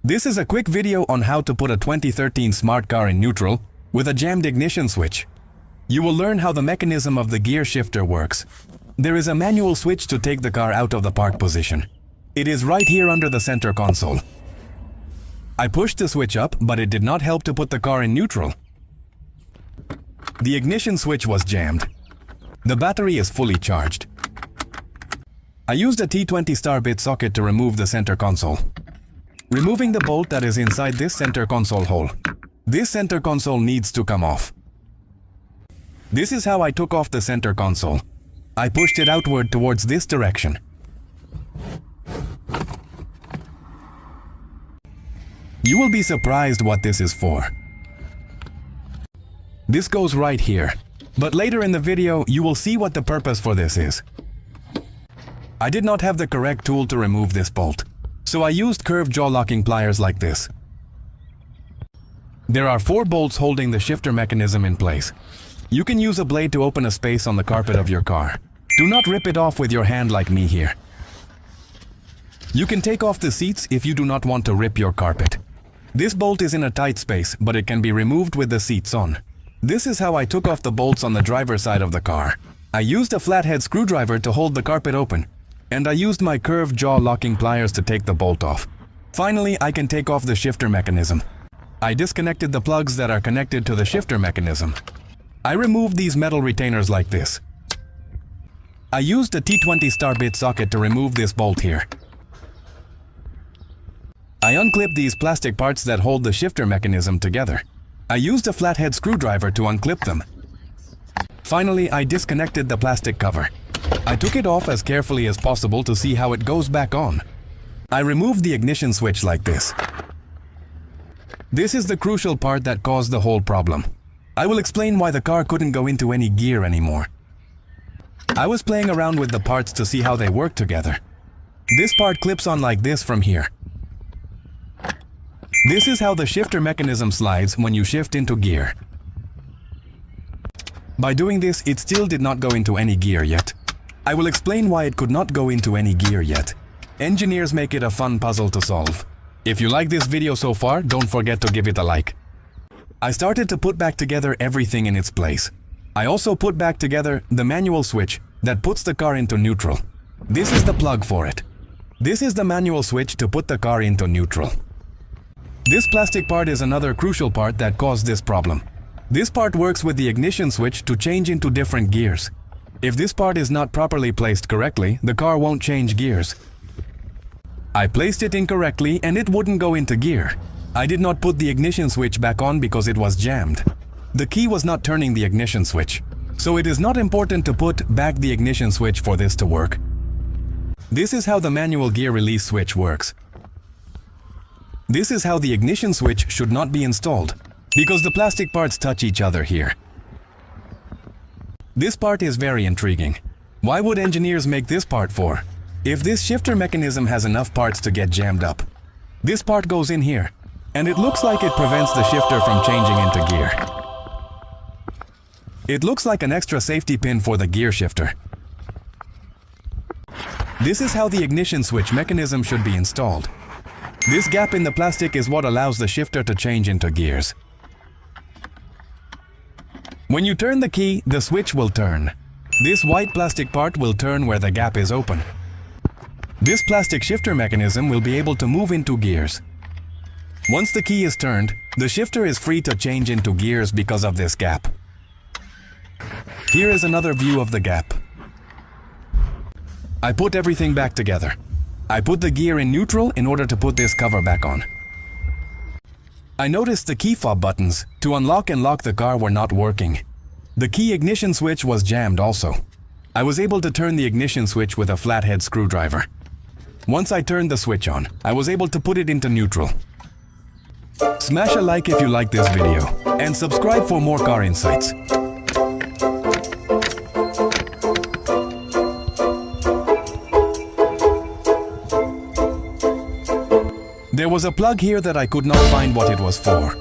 This is a quick video on how to put a 2013 smart car in neutral with a jammed ignition switch. You will learn how the mechanism of the gear shifter works. There is a manual switch to take the car out of the park position. It is right here under the center console. I pushed the switch up, but it did not help to put the car in neutral. The ignition switch was jammed. The battery is fully charged. I used a T20 star bit socket to remove the center console. Removing the bolt that is inside this center console hole. This center console needs to come off. This is how I took off the center console. I pushed it outward towards this direction. You will be surprised what this is for. This goes right here, but later in the video you will see what the purpose for this is. I did not have the correct tool to remove this bolt, so I used curved jaw locking pliers like this. There are 4 bolts holding the shifter mechanism in place. You can use a blade to open a space on the carpet of your car. Do not rip it off with your hand like me here. You can take off the seats if you do not want to rip your carpet. This bolt is in a tight space, but it can be removed with the seats on. This is how I took off the bolts on the driver's side of the car. I used a flathead screwdriver to hold the carpet open, and I used my curved jaw locking pliers to take the bolt off. Finally, I can take off the shifter mechanism. I disconnected the plugs that are connected to the shifter mechanism. I removed these metal retainers like this. I used a T20 star bit socket to remove this bolt here. I unclipped these plastic parts that hold the shifter mechanism together. I used a flathead screwdriver to unclip them. Finally, I disconnected the plastic cover. I took it off as carefully as possible to see how it goes back on. I removed the ignition switch like this. This is the crucial part that caused the whole problem. I will explain why the car couldn't go into any gear anymore. I was playing around with the parts to see how they work together. This part clips on like this from here. This is how the shifter mechanism slides when you shift into gear. By doing this, it still did not go into any gear yet. I will explain why it could not go into any gear yet. Engineers make it a fun puzzle to solve. If you like this video so far, don't forget to give it a like. I started to put back together everything in its place. I also put back together the manual switch that puts the car into neutral. This is the plug for it. This is the manual switch to put the car into neutral. This plastic part is another crucial part that caused this problem. This part works with the ignition switch to change into different gears. If this part is not properly placed correctly, the car won't change gears. I placed it incorrectly and it wouldn't go into gear. I did not put the ignition switch back on because it was jammed. The key was not turning the ignition switch, so it is not important to put back the ignition switch for this to work. This is how the manual gear release switch works. This is how the ignition switch should not be installed, because the plastic parts touch each other here. This part is very intriguing. Why would engineers make this part for? If this shifter mechanism has enough parts to get jammed up, this part goes in here, and it looks like it prevents the shifter from changing into gear. It looks like an extra safety pin for the gear shifter. This is how the ignition switch mechanism should be installed. This gap in the plastic is what allows the shifter to change into gears. When you turn the key, the switch will turn. This white plastic part will turn where the gap is open. This plastic shifter mechanism will be able to move into gears. Once the key is turned, the shifter is free to change into gears because of this gap. Here is another view of the gap. I put everything back together. I put the gear in neutral in order to put this cover back on. I noticed the key fob buttons to unlock and lock the car were not working. The key ignition switch was jammed also. I was able to turn the ignition switch with a flathead screwdriver. Once I turned the switch on, I was able to put it into neutral. Smash a like if you like this video, and subscribe for more car insights. There was a plug here that I could not find what it was for.